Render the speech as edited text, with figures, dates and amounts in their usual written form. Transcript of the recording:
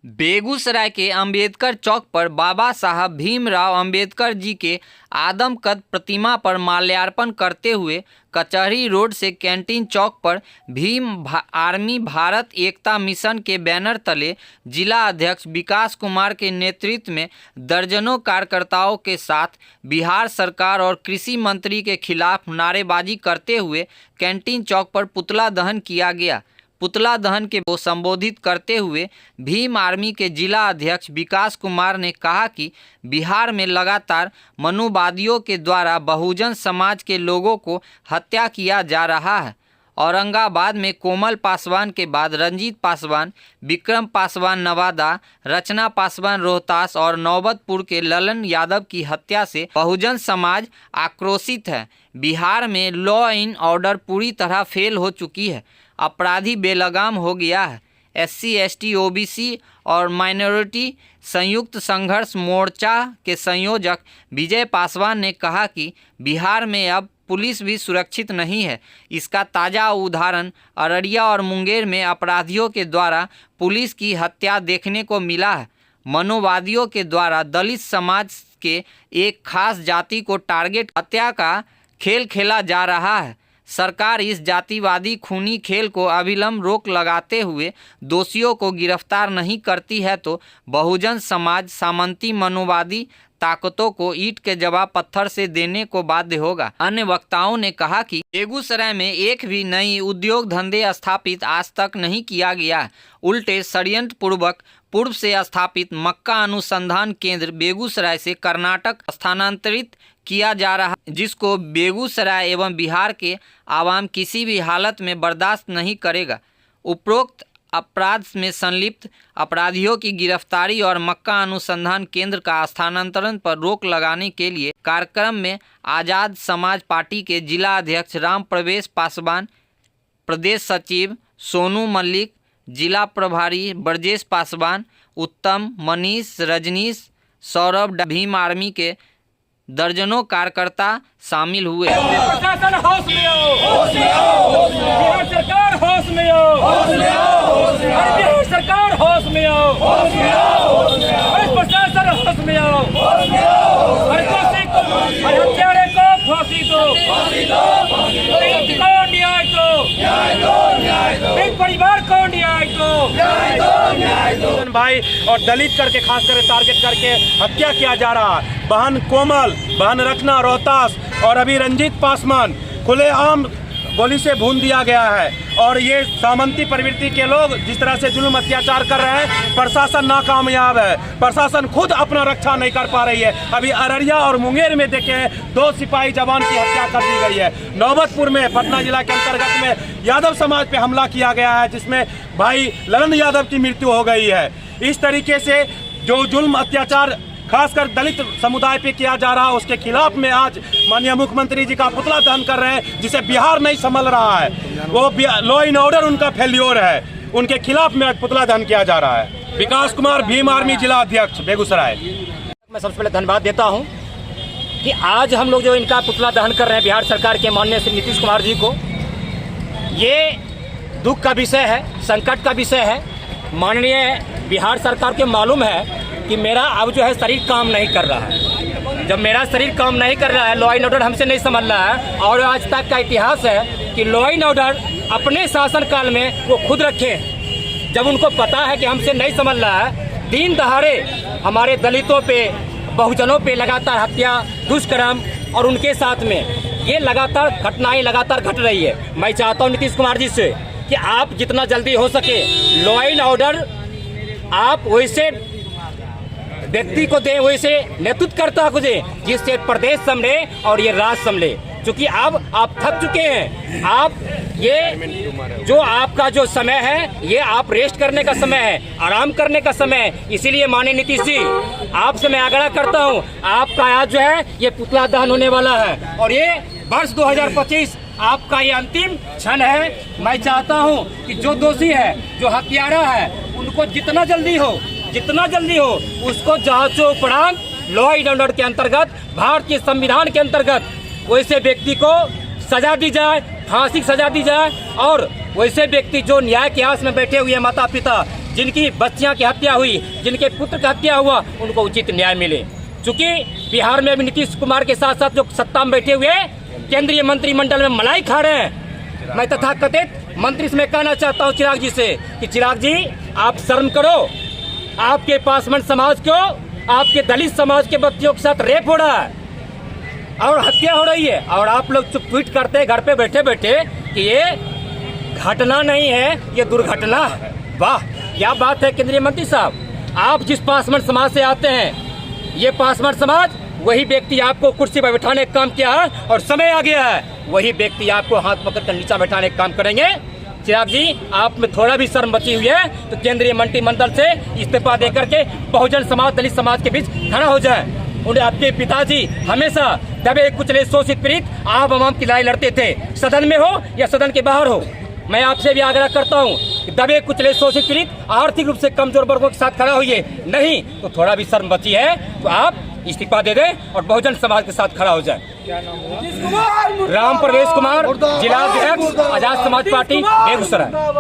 बेगूसराय के अंबेडकर चौक पर बाबा साहब भीमराव अंबेडकर जी के आदमकद प्रतिमा पर माल्यार्पण करते हुए कचहरी रोड से कैंटीन चौक पर आर्मी भारत एकता मिशन के बैनर तले जिला अध्यक्ष विकास कुमार के नेतृत्व में दर्जनों कार्यकर्ताओं के साथ बिहार सरकार और कृषि मंत्री के खिलाफ नारेबाजी करते हुए कैंटीन चौक पर पुतला दहन किया गया। पुतला दहन के संबोधित करते हुए भीम आर्मी के जिला अध्यक्ष विकास कुमार ने कहा कि बिहार में लगातार मनुवादियों के द्वारा बहुजन समाज के लोगों को हत्या किया जा रहा है। औरंगाबाद में कोमल पासवान के बाद रंजीत पासवान, विक्रम पासवान नवादा, रचना पासवान रोहतास और नौबतपुर के ललन यादव की हत्या से बहुजन समाज आक्रोशित है। बिहार में लॉ एंड ऑर्डर पूरी तरह फेल हो चुकी है। अपराधी बेलगाम हो गया है। SC, ST, OBC और माइनॉरिटी संयुक्त संघर्ष मोर्चा के संयोजक विजय पासवान ने कहा कि बिहार में अब पुलिस भी सुरक्षित नहीं है। इसका ताज़ा उदाहरण अररिया और मुंगेर में अपराधियों के द्वारा पुलिस की हत्या देखने को मिला है। मनुवादियों के द्वारा दलित समाज के एक खास जाति को टारगेट हत्या का खेल खेला जा रहा है। सरकार इस जातिवादी खूनी खेल को अविलंब रोक लगाते हुए दोषियों को गिरफ्तार नहीं करती है तो बहुजन समाज सामंती मनुवादी ताकतों को ईंट के जवाब पत्थर से देने को बाध्य होगा। अन्य वक्ताओं ने कहा कि बेगूसराय में एक भी नई उद्योग धंधे स्थापित आज तक नहीं किया गया। उल्टे षड्यंत्र पूर्वक पूर्व से स्थापित मक्का अनुसंधान केंद्र बेगूसराय से कर्नाटक स्थानांतरित किया जा रहा है, जिसको बेगूसराय एवं बिहार के आवाम किसी भी हालत में बर्दाश्त नहीं करेगा। उपरोक्त अपराध में संलिप्त अपराधियों की गिरफ्तारी और मक्का अनुसंधान केंद्र का स्थानांतरण पर रोक लगाने के लिए कार्यक्रम में आज़ाद समाज पार्टी के जिला अध्यक्ष राम प्रवेश पासवान, प्रदेश सचिव सोनू मल्लिक, जिला प्रभारी ब्रजेश पासवान, उत्तम, मनीष, रजनीश, सौरभ, भीम आर्मी के दर्जनों कार्यकर्ता शामिल हुए। प्रशासन होश में आओ, होश में आओ, होश में आओ। बिहार सरकार होश में आओ, होश में आओ, होश में आओ। बिहार सरकार होश में आओ, होश में आओ, होश में आओ। प्रशासन होश में आओ, होश में आओ। हर दोषी को, हर हत्यारे को फांसी दो, फांसी दो, फांसी दो। पीड़ित को न्याय दो, न्याय दो, न्याय दो। पीड़ित परिवार को न्याय दो, न्याय दो, न्याय दो। भाई और दलित करके खास कर टारगेट करके हत्या किया जा रहा है। बहन कोमल, बहन रचना रोहतास और अभी रंजीत पासवान खुलेआम गोली से भून दिया गया है। और ये सामंती प्रवृत्ति के लोग जिस तरह से जुल्म अत्याचार कर रहे हैं, प्रशासन नाकामयाब है। प्रशासन खुद अपना रक्षा नहीं कर पा रही है। अभी अररिया और मुंगेर में देखें 2 सिपाही जवान की हत्या कर दी गई है। नौबतपुर में पटना जिला के अंतर्गत में यादव समाज पे हमला किया गया है, जिसमें भाई ललन यादव की मृत्यु हो गई है। इस तरीके से जो जुल्म अत्याचार खासकर दलित समुदाय पे किया जा रहा है, उसके खिलाफ में आज माननीय मुख्यमंत्री जी का पुतला दहन कर रहे हैं, जिसे बिहार नहीं संभल रहा है। वो लॉ एंड ऑर्डर उनका फेल्योर है, उनके खिलाफ में आज पुतला दहन किया जा रहा है। विकास कुमार, भीम आर्मी जिला अध्यक्ष बेगूसराय। मैं सबसे पहले धन्यवाद देता हूं कि आज हम लोग जो इनका पुतला दहन कर रहे हैं बिहार सरकार के माननीय श्री नीतीश कुमार जी को, ये दुख का विषय है, संकट का विषय है। माननीय बिहार सरकार के मालूम है कि मेरा अब जो है शरीर काम नहीं कर रहा है। जब मेरा शरीर काम नहीं कर रहा है, लॉ एंड ऑर्डर हमसे नहीं संभल रहा है। और आज तक का इतिहास है कि लॉ एंड ऑर्डर अपने शासनकाल में वो खुद रखे, जब उनको पता है कि हमसे नहीं संभल रहा है। दिन दहाड़े हमारे दलितों पे, बहुजनों पे लगातार हत्या, दुष्कर्म और उनके साथ में ये लगातार घटनाएं लगातार घट रही है। मैं चाहता हूँ नीतीश कुमार जी से कि आप जितना जल्दी हो सके लॉ एंड ऑर्डर आप वैसे व्यक्ति को दें, वैसे नेतृत्वकर्ता को दें, जिससे प्रदेश संभले और ये राज्य संभले। क्योंकि अब आप थक चुके हैं। आप ये जो आपका जो समय है, ये आप रेस्ट करने का समय है, आराम करने का समय है। इसीलिए माननीय नीतीश जी, आपसे मैं आग्रह करता हूँ, आपका आज जो है ये पुतला दहन होने वाला है और ये वर्ष 2025 आपका ये अंतिम क्षण है। मैं चाहता हूँ कि जो दोषी है, जो हत्यारा है, उनको जितना जल्दी हो उसको जांचो उपरांत लॉ एंड ऑर्डर के अंतर्गत, भारतीय संविधान के अंतर्गत वैसे व्यक्ति को सजा दी जाए, फांसी की सजा दी जाए। और वैसे व्यक्ति जो न्याय के आस में बैठे हुए माता पिता, जिनकी बच्चियां की हत्या हुई, जिनके पुत्र की हत्या हुआ, उनको उचित न्याय मिले। चूंकि बिहार में अभी नीतीश कुमार के साथ साथ जो सत्ता में बैठे हुए केंद्रीय मंत्रिमंडल में मलाई खा रहे हैं। मैं तथाकथित मंत्री से मैं कहना चाहता हूं चिराग जी से कि चिराग जी आप शर्म करो। आपके पासवान समाज को, आपके दलित समाज के बच्चियों के साथ रेप हो रहा है और हत्या हो रही है, और आप लोग चुप ट्वीट करते हैं घर पे बैठे बैठे कि ये घटना नहीं है, ये दुर्घटना है। वाह, क्या बात है केंद्रीय मंत्री साहब। आप जिस पासवान समाज से आते हैं, ये पासवान समाज वही व्यक्ति आपको कुर्सी पर बैठाने का काम किया है और समय आ गया है, वही व्यक्ति आपको हाथ पकड़ कर नीचा बैठाने का काम करेंगे। चिराग जी, आप में थोड़ा भी शर्म बची हुई है तो केंद्रीय मंत्रिमंडल से इस्तीफा देकर के बहुजन समाज, दलित समाज के बीच खड़ा हो जाए। उन्हें आपके पिताजी हमेशा दबे कुचले शोषित पीड़ित आप आवाम की लड़ाई लड़ते थे, सदन में हो या सदन के बाहर हो। मैं आपसे भी आग्रह करता हूं कि दबे कुचले शोषित पीड़ित आर्थिक रूप से कमजोर वर्गों के साथ खड़ा होइए। नहीं तो थोड़ा भी शर्म बची है तो आप इस्तीफा दे दें और बहुजन समाज के साथ खड़ा हो जाए। राम प्रवेश कुमार, जिला अध्यक्ष आजाद समाज पार्टी, बेगूसराय।